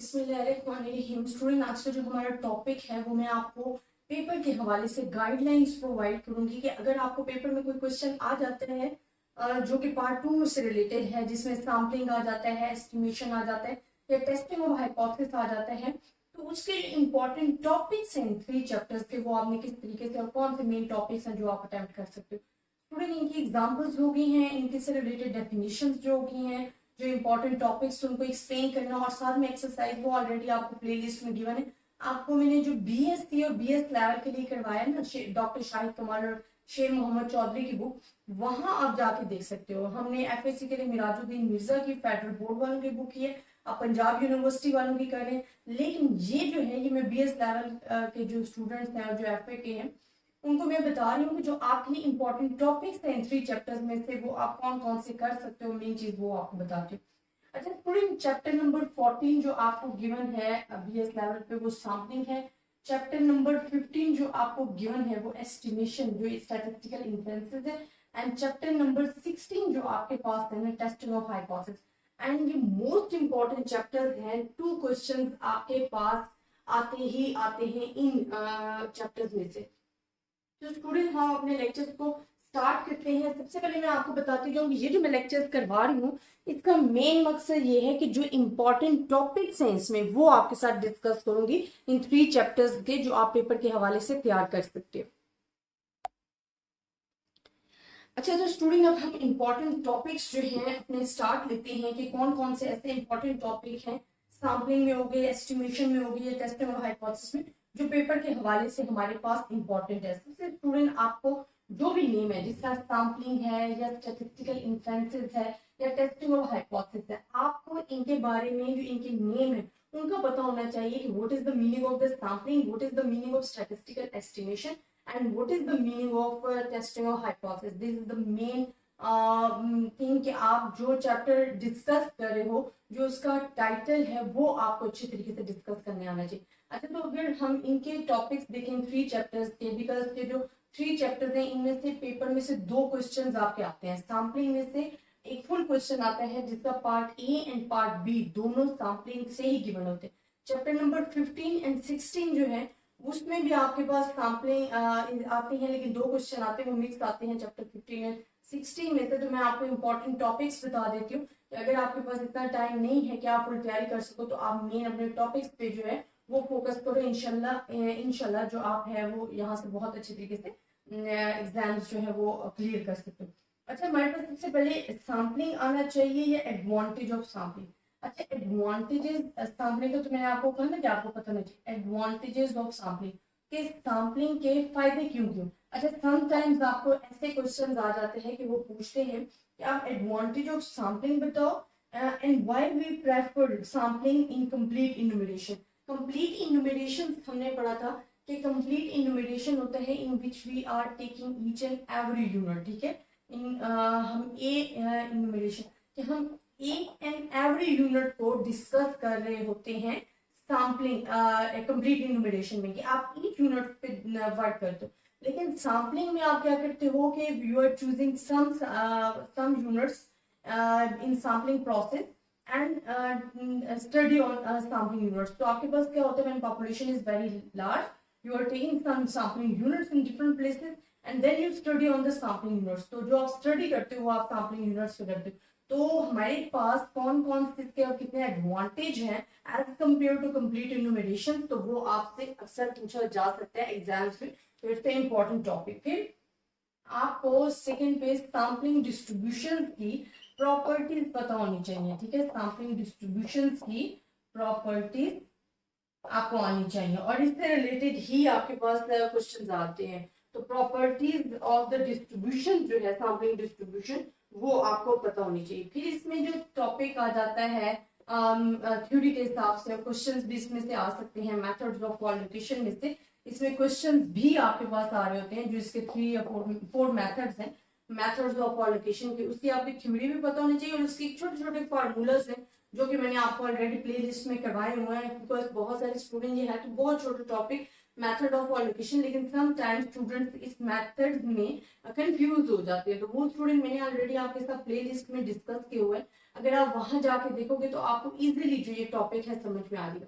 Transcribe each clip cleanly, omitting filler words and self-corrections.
बिस्मिल्लाहिर्रहमानिर्रहीम। स्टूडेंट, आज का जो हमारा टॉपिक है वो मैं आपको पेपर के हवाले से गाइडलाइंस प्रोवाइड करूंगी कि अगर आपको पेपर में कोई क्वेश्चन आ जाता है जो कि पार्ट 2 से रिलेटेड है, जिसमें सैम्पलिंग आ जाता है, एस्टिमेशन आ जाता है या टेस्टिंग ऑफ हाइपोथेसिस आ जाता है, तो उसके लिए इंपॉर्टेंट टॉपिक्स हैं 3 चैप्टर्स के, वो आपने किस तरीके से और कौन से मेन टॉपिक्स हैं जो आप अटेम्प्ट कर सकते हो। स्टूडेंट, इनकी एग्जाम्पल्स हो गई हैं, इनके से रिलेटेड डेफिनेशंस जो हो गई हैं, जो इंपॉर्टेंट टॉपिक्स उनको एक्सप्लेन करना, और साथ में एक्सरसाइज वो ऑलरेडी आपको प्लेलिस्ट में गिवन है। आपको मैंने जो बीएससी और बीएस लेवल के लिए करवाया ना, डॉक्टर शाहिद कमाल और शेर मोहम्मद चौधरी की बुक, वहां आप जाके देख सकते हो। हमने एफएससी के लिए मिराजुद्दीन मिर्जा की फेडरल बोर्ड वालों की बुक की है, आप पंजाब यूनिवर्सिटी वालों की कर रहे हैं, लेकिन ये जो है ये मैं बीएस लेवल के जो स्टूडेंट्स हैं और जो एफए के हैं उनको मैं बता रही हूँ कि जो आपके लिए इंपॉर्टेंट टॉपिक्स हैं 3 चैप्टर्स में से, वो आप कौन कौन से कर सकते हो, मेन चीज वो आपको बताती हूँ। अच्छा स्टूडेंट, चैप्टर नंबर 14 जो आपको गिवन है बीएस लेवल पे वो सैम्पलिंग है। चैप्टर नंबर 15 जो आपको गिवन है वो एस्टिमेशन जो स्टैटिस्टिकल इन्फ्लुएंसेस है। एंड चैप्टर नंबर 16 जो आपके पास है ना, टेस्टिंग ऑफ हाइपोथेसिस। एंड ये मोस्ट इंपॉर्टेंट चैप्टर्स हैं, 2 क्वेश्चंस आपके पास आते हैं इन चैप्टर्स में से। तो स्टूडेंट, हम अपने लेक्चर्स को स्टार्ट करते हैं। सबसे पहले मैं आपको बताती हूँ कि ये जो मैं लेक्चर्स करवा रही हूँ इसका मेन मकसद ये है कि जो इंपॉर्टेंट टॉपिक्स हैं इसमें वो आपके साथ डिस्कस करूंगी इन 3 चैप्टर्स के, जो आप पेपर के हवाले से तैयार कर सकते हो। अच्छा तो स्टूडेंट, अब हम इंपॉर्टेंट टॉपिक्स जो हैं अपने स्टार्ट लेते हैं कि कौन कौन से ऐसे इंपॉर्टेंट टॉपिक हैं सैम्पलिंग में हो गए, एस्टिमेशन में हो गई या टेस्टिंग ऑफ हाइपोथेसिस में, जो पेपर के हवाले से हमारे पास इंपॉर्टेंट है। सबसे स्टूडेंट, आपको जो भी नेम है जिसका सैम्पलिंग है या स्टैटिस्टिकल इन्फ्लुएंसेस है या टेस्टिंग ऑफ हाइपोथेसिस है, आपको इनके बारे में जो इनके नेम है उनका पता होना चाहिए कि what is the meaning of the sampling, what is the meaning of statistical estimation and what is the meaning of testing of hypothesis. This is the main thing कि आप जो चैप्टर डिस्कस कर रहे हो, जो उसका टाइटल है, वो आपको अच्छी तरीके से डिस्कस करने आना चाहिए। अच्छा तो अगर हम इनके टॉपिक्स देखें 3 चैप्टर्स के, बिकॉज के जो 3 चैप्टर्स हैं इनमें से पेपर में से 2 क्वेश्चन आपके आते हैं। सैम्पलिंग में से एक फुल क्वेश्चन आता है जिसका part A and part B दोनों सैम्पलिंग से ही गिवन होते हैं। चैप्टर नंबर 15 एंड 16 जो है उसमें भी आपके पास सैम्पलिंग आती है, लेकिन 2 क्वेश्चन आते हैं, वो मिक्स आते हैं चैप्टर 15 एंड 16 में से। तो मैं आपको इंपॉर्टेंट टॉपिक्स बता देती हूँ कि अगर आपके पास इतना टाइम नहीं है कि आप फुल तैयारी कर सको, तो आप मेन अपने टॉपिक्स पे जो है वो फोकस करो। इंशाल्लाह जो आप है वो यहाँ से बहुत अच्छे तरीके से एग्जाम्स जो है वो क्लियर कर सकते हो। अच्छा, हमारे पास सबसे पहले सैम्पलिंग आना चाहिए या एडवांटेज ऑफ सैम्पलिंग। अच्छा, एडवांटेजेस सैम्पलिंग का तो मैंने आपको कहा ना कि आपको पता नहीं चाहिए एडवांटेजेस ऑफ सैम्पलिंग के, सैम्पलिंग के फायदे क्यों क्यों। अच्छा, समटाइम्स आपको ऐसे क्वेश्चंस आ जाते हैं कि वो पूछते हैं कि आप एडवांटेज ऑफ सैम्पलिंग बताओ and why we prefer sampling in complete enumeration. Complete enumeration हमने पढ़ा था कि कंप्लीट इन्यूमरेशन होता है in which we are taking each and every unit. ठीक है, हम ए इन्यूमरेशन कि हम एक एंड एवरी यूनिट को डिस्कस कर रहे होते हैं सैम्पलिंग कंप्लीट इन्यूमरेशन में, कि आप ईच यूनिट पे वर्क करते हो। लेकिन सैम्पलिंग में आप क्या करते हो कि you are choosing some units in sampling process and study on sampling units. तो आपके पास क्या होता है, when population is very large, you are taking some sampling units in different places and then you study on the sampling units. तो जो आप study करते हो वो आप सैम्पलिंग यूनिट्स पे करते हो। तो हमारे पास कौन कौन से और कितने एडवांटेज हैं as compare to complete enumeration, तो वो आपसे अक्सर पूछा जा सकता है एग्जाम्स में। तो इट्स इंपॉर्टेंट टॉपिक। फिर आपको सेकंड पेज सैम्पलिंग डिस्ट्रीब्यूशन की प्रॉपर्टीज पता होनी चाहिए। ठीक है, सैम्पलिंग डिस्ट्रीब्यूशन की प्रॉपर्टीज आपको आनी चाहिए और इससे रिलेटेड ही आपके पास क्वेश्चंस आते हैं। तो प्रॉपर्टीज ऑफ द डिस्ट्रीब्यूशन जो है सैम्पलिंग डिस्ट्रीब्यूशन, वो आपको पता होनी चाहिए। फिर इसमें जो टॉपिक आ जाता है थ्योरी के हिसाब से, क्वेश्चंस भी इसमें से आ सकते हैं मेथड्स ऑफ क्वालिफिकेशन में से। इसमें क्वेश्चंस भी आपके पास आ रहे होते हैं जो इसके 3 या 4 मेथड्स हैं मेथड्स ऑफ क्वालिफिकेशन के, उसकी आपकी थ्योरी भी पता होनी चाहिए और उसकी छोटे छोटे फार्मूलाज हैं जो कि मैंने आपको ऑलरेडी प्ले लिस्ट में करवाए हुए हैं। बिकॉज बहुत सारे स्टूडेंट ये है तो बहुत छोटे टॉपिक मेथड ऑफ एलोकेशन, लेकिन समटाइम्स स्टूडेंट्स इस मेथड में कंफ्यूज हो जाते हैं। तो वो स्टूडेंट मैंने ऑलरेडी आपके साथ प्ले लिस्ट में डिस्कस किए हुए हैं, अगर आप वहां जाके देखोगे तो आपको इजीली जो ये टॉपिक है समझ में आ जाएगा।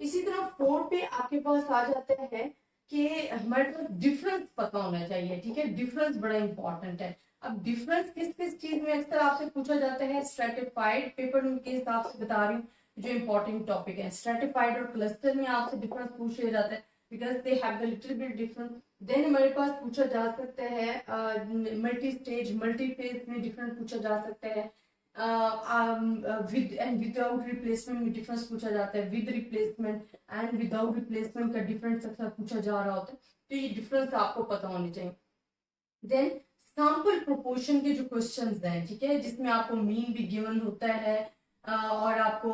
इसी तरह 4 पे आपके पास आ जाता है कि हमारे पास डिफरेंस पता होना चाहिए, ठीक है, डिफरेंस बड़ा इंपॉर्टेंट है। अब डिफरेंस किस किस चीज में अक्सर आपसे पूछा जाता है, स्ट्रेटिफाइड पेपर के हिसाब से बता रही हूँ जो इंपॉर्टेंट टॉपिक है। स्ट्रेटिफाइड और क्लस्टर में आपसे डिफरेंस पूछ लिया जाता है because they have the little bit difference. Then हमारे पास पूछा जा सकता है मल्टी स्टेज मल्टी फेज में डिफरेंस पूछा जा सकता है। विद एंड विदाउट रिप्लेसमेंट में डिफरेंस पूछा जाता है, with replacement and without replacement का डिफरेंस अक्सर पूछा जा रहा होता है, तो ये डिफरेंस आपको पता होने चाहिए। देन सैंपल प्रोपोर्शन के जो क्वेश्चंस हैं, ठीक है, जिसमें आपको मीन भी गिवन होता है और आपको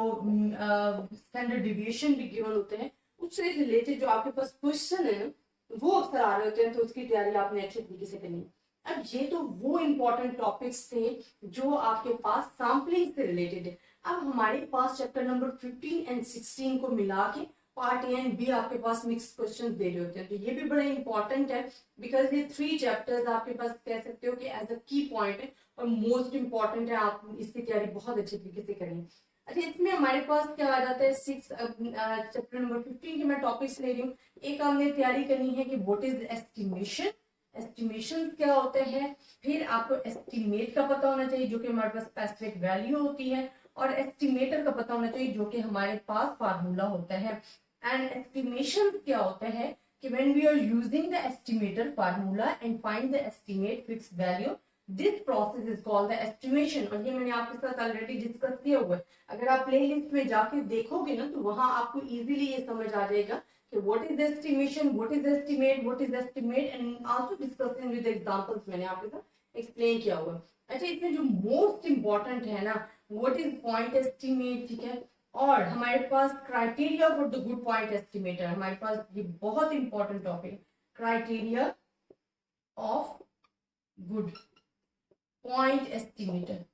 स्टैंडर्ड डिविएशन भी गिवन होते हैं, उससे रिलेटेड जो आपके पास क्वेश्चन है वो अक्सर आ रहे होते हैं, तो उसकी तैयारी आपने अच्छे तरीके से करनी है। अब ये तो वो इंपॉर्टेंट टॉपिक्स थे जो आपके पास सैम्पलिंग से रिलेटेड है। अब हमारे पास चैप्टर नंबर 15 एंड 16 को मिला के पार्ट ए एंड बी आपके पास मिक्स क्वेश्चन दे रहे होते हैं, तो ये भी बड़ा इंपॉर्टेंट है बिकॉज ये 3 चैप्टर्स आपके पास कह सकते हो कि एज अ की पॉइंट है और मोस्ट इंपॉर्टेंट है, आप इसकी तैयारी बहुत अच्छे तरीके से करें। अच्छा, इसमें हमारे पास क्या आ जाता है, चैप्टर नंबर 15 के मैं टॉपिक्स ले रही हूँ। एक आपने तैयारी करनी है कि व्हाट इज एस्टिमेशन, एस्टिमेशन क्या होते हैं, फिर आपको एस्टिमेट का पता होना चाहिए जो कि हमारे पास स्पेसिफिक वैल्यू होती है, और एस्टिमेटर का पता होना चाहिए जो कि हमारे पास फार्मूला होता है। एंड एस्टिमेशन क्या होता है कि when we are using the estimator formula and find the estimate fixed value, this process is called the estimation। और ये मैंने आपके साथ ऑलरेडी डिस्कस किया हुआ है, अगर आप प्ले लिस्ट में जाके देखोगे ना तो वहां आपको इजीली ये समझ आ जाएगा कि what is the estimation, what is estimate, what is estimate and also discussing with examples मैंने आपके साथ एक्सप्लेन किया हुआ है। अच्छा, इसमें जो मोस्ट इंपॉर्टेंट है ना, what is point estimate, ठीक है, और हमारे पास criteria for the good point estimator, हमारे पास ये बहुत इंपॉर्टेंट टॉपिक है, criteria of good point estimator.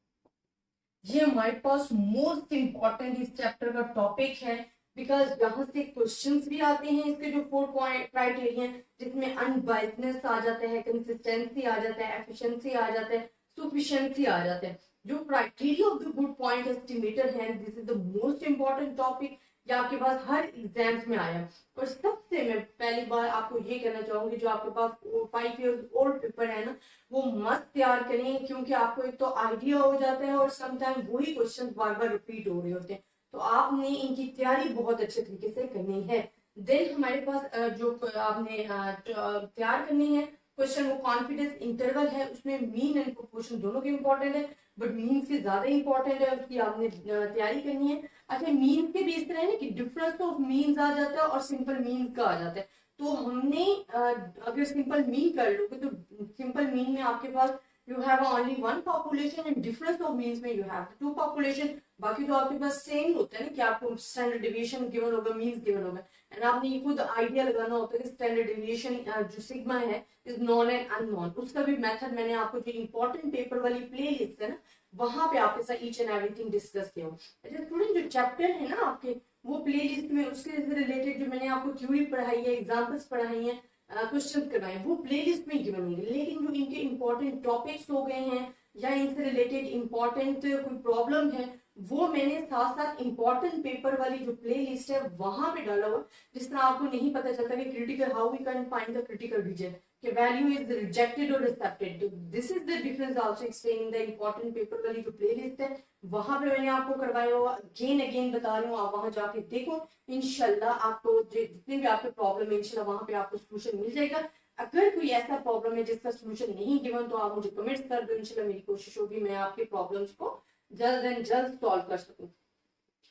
ये हमारे पास मोस्ट इंपॉर्टेंट इस चैप्टर का टॉपिक है बिकॉज यहाँ से क्वेश्चंस भी आते हैं इसके जो 4 पॉइंट क्राइटेरिया, जिसमें अनबायसनेस आ जाता है, कंसिस्टेंसी आ जाता है, एफिशिएंसी आ जाता है, सफिशिएंसी आ जाता है। जो criteria of the good point estimator है, this is the most important topic जो आपके पास हर एग्जाम्स में आया। और सबसे मैं पहली बार आपको ये कहना चाहूंगी, जो आपके पास 5 इयर्स ओल्ड पेपर है ना, वो मस्त तैयार करें, क्योंकि आपको एक तो आइडिया हो जाता है और समटाइम वही क्वेश्चन बार बार रिपीट हो रहे होते हैं, तो आपने इनकी तैयारी बहुत अच्छे तरीके से करनी है। देन हमारे पास जो आपने तैयार करनी है क्वेश्चन, वो कॉन्फिडेंस इंटरवल है, उसमें मीन एंड प्रोपोर्शन दोनों के इंपॉर्टेंट है, बट मीन से ज्यादा इंपॉर्टेंट है, उसकी आपने तैयारी करनी है। अच्छा, मीन के भी इस तरह है ना कि डिफरेंस ऑफ मीन्स आ जाता है और सिंपल मीन का आ जाता है, तो हमने अगर सिंपल मीन कर लोगे तो सिंपल मीन में आपके पास you have only one population and difference of means में you have two population, बाकी तो आपके पास सेम होता है ना कि आपको स्टैंडर्ड डिविएशन गिवन होगा, मीन्स गिवन होगा, एंड आपने ये खुद आइडिया लगाना होता है कि स्टैंडर्ड डिविएशन जो सिग्मा है इज नॉन एंड अननोन, उसका भी मेथड मैंने आपको जो इंपॉर्टेंट पेपर वाली प्ले लिस्ट है ना वहां पे आपके साथ ईच एंड एवरीथिंग डिस्कस किया हो। अच्छा स्टूडेंट, जो चैप्टर है ना आपके वो प्ले लिस्ट में उसके रिलेटेड जो मैंने आपको थ्योरी पढ़ाई है, एग्जाम्पल्स पढ़ाई है, क्वेश्चन करवाए, वो प्लेलिस्ट में गिवन होंगे, लेकिन जो इनके इंपॉर्टेंट टॉपिक्स हो गए हैं या इनसे रिलेटेड इंपॉर्टेंट कोई प्रॉब्लम है, वो मैंने साथ साथ इंपॉर्टेंट पेपर वाली जो प्ले लिस्ट है वहां पे डाला हुआ। जिस तरह आपको नहीं पता चलता कि critical how we can find the critical region, कि वैल्यू इज रिजेक्टेड और accepted, this is the difference also explaining the important paper वाली जो प्ले लिस्ट है वहां पे मैंने आपको करवाया हुआ, अगेन अगेन बता रही हूँ, आप वहां जाके देखो, इंशाल्लाह आपको जितने भी आपके प्रॉब्लम है इंशाल्लाह वहां पे आपको सोल्यूशन मिल जाएगा। अगर कोई ऐसा प्रॉब्लम है जिसका सोल्यूशन नहीं गिवन तो आप मुझे कमेंट्स कर दो, इंशाल्लाह मेरी कोशिश होगी मैं आपके प्रॉब्लम्स को जल्द एंड जल्द सॉल्व कर सकूं।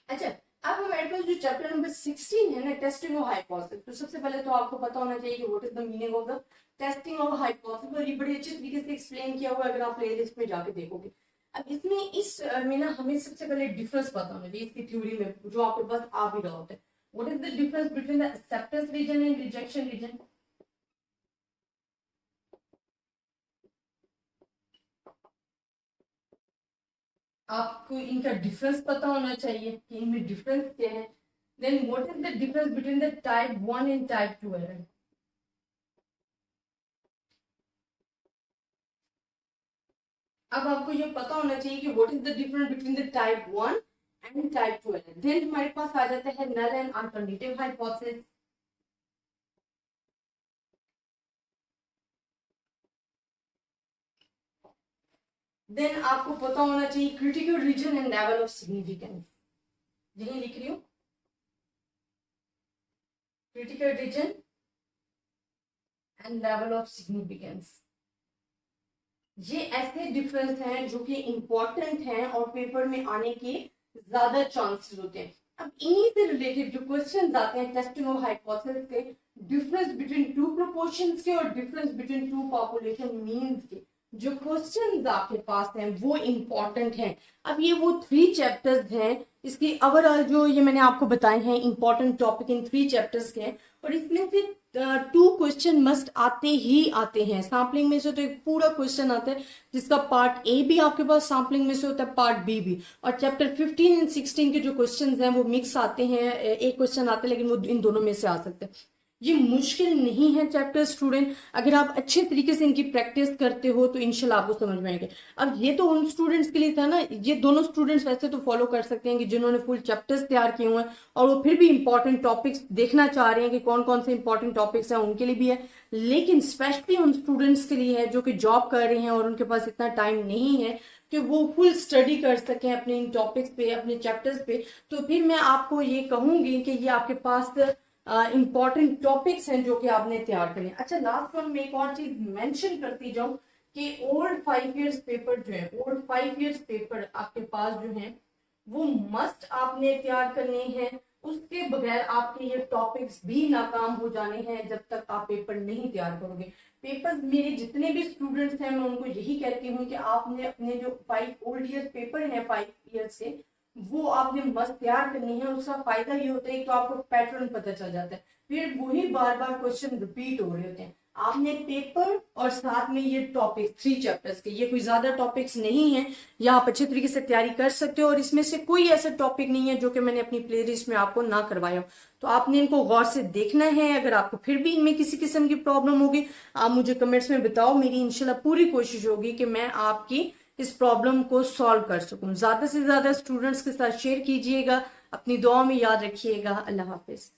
अच्छा, अब हमारे पास जो चैप्टर नंबर 16 है ना, टेस्टिंग ऑफ हाइपोथेसिस, तो सबसे पहले तो आपको पता होना चाहिए कि what is the meaning of the testing of hypothesis, और ये बड़े अच्छे तरीके से एक्सप्लेन किया हुआ है अगर आप प्लेलिस्ट में जाके देखोगे। अब इसमें इस में ना हमें सबसे पहले डिफरेंस पता होना चाहिए इसकी थ्योरी में जो आपके पास आ भी रहा होता है, what is the difference between the acceptance region and rejection region. आपको इनका डिफरेंस पता होना चाहिए कि इनमें डिफरेंस क्या है। Then what is the difference between the type 1 and type 2 error? अब आपको ये पता होना चाहिए कि what is the difference between the type 1 and type 2 error. Then हमारे पास आ जाता है null and alternative hypothesis. Then आपको पता होना चाहिए critical region and level of significance. यही लिख रही हूँ, critical region and level of significance. ये ऐसे डिफरेंस हैं जो कि इंपॉर्टेंट हैं और पेपर में आने के ज्यादा चांसेस होते हैं. अब इन्हीं से रिलेटेड जो क्वेश्चन आते हैं टेस्टिंग ऑफ हाइपोथेसिस के, डिफरेंस बिटवीन टू प्रोपोर्शंस के और difference between two population means के जो क्वेश्चंस आपके पास हैं वो इम्पोर्टेंट हैं. अब ये वो 3 चैप्टर्स हैं, इसकी ओवरऑल जो ये मैंने आपको बताए हैं इंपॉर्टेंट टॉपिक इन 3 चैप्टर्स के हैं, और इसमें से 2 क्वेश्चन मस्ट आते ही आते हैं. सैम्पलिंग में से तो एक पूरा क्वेश्चन आता है जिसका पार्ट ए भी आपके पास सैम्पलिंग में से होता है, पार्ट बी भी, और चैप्टर 15 एंड 16 के जो क्वेश्चन हैं वो मिक्स आते हैं, एक क्वेश्चन आते हैं लेकिन वो इन दोनों में से आ सकते हैं. ये मुश्किल नहीं है चैप्टर स्टूडेंट, अगर आप अच्छे तरीके से इनकी प्रैक्टिस करते हो तो इंशाल्लाह आपको समझ में आएंगे. अब ये तो उन स्टूडेंट्स के लिए था ना, ये दोनों स्टूडेंट्स वैसे तो फॉलो कर सकते हैं कि जिन्होंने फुल चैप्टर्स तैयार किए हुए हैं और वो फिर भी इंपॉर्टेंट टॉपिक्स देखना चाह रहे हैं कि कौन कौन से इंपॉर्टेंट टॉपिक्स हैं, उनके लिए भी है. लेकिन स्पेशली उन स्टूडेंट्स के लिए है जो कि जॉब कर रहे हैं और उनके पास इतना टाइम नहीं है कि वो फुल स्टडी कर सकें अपने इन टॉपिक्स पे, अपने चैप्टर्स पे. तो फिर मैं आपको ये कहूंगी कि ये आपके पास इंपॉर्टेंट टॉपिक्स हैं जो कि आपने तैयार करें. अच्छा, लास्ट वन में एक और चीज मेंशन करती जाऊं कि ओल्ड 5 इयर्स पेपर जो है, ओल्ड 5 इयर्स पेपर आपके पास जो है वो मस्ट आपने तैयार करने हैं. उसके बगैर आपके ये टॉपिक्स भी नाकाम हो जाने हैं जब तक आप पेपर नहीं तैयार करोगे. पेपर्स मेरे जितने भी स्टूडेंट्स हैं मैं उनको यही कहती हूँ कि आपने अपने जो 5 ओल्ड ईयर्स पेपर हैं 5 ईयर्स से वो आपने मस्त तैयार करनी है. उसका फायदा ये होता है तो आपको पैटर्न पता चल जाता है, फिर वही बार बार क्वेश्चन रिपीट हो रहे होते हैं. आपने पेपर और साथ में ये टॉपिक 3 चैप्टर्स के, ये कोई ज्यादा टॉपिक्स नहीं है, या आप अच्छे तरीके से तैयारी कर सकते हो और इसमें से कोई ऐसा टॉपिक नहीं है जो कि मैंने अपनी प्लेलिस्ट में आपको ना करवाया. तो आपने इनको गौर से देखना है. अगर आपको फिर भी इनमें किसी किस्म की प्रॉब्लम होगी आप मुझे कमेंट्स में बताओ. मेरी इंशाल्लाह पूरी कोशिश होगी कि मैं आपकी इस प्रॉब्लम को सॉल्व कर सकूं. ज्यादा से ज्यादा स्टूडेंट्स के साथ शेयर कीजिएगा, अपनी दुआ में याद रखिएगा. अल्लाह हाफिज.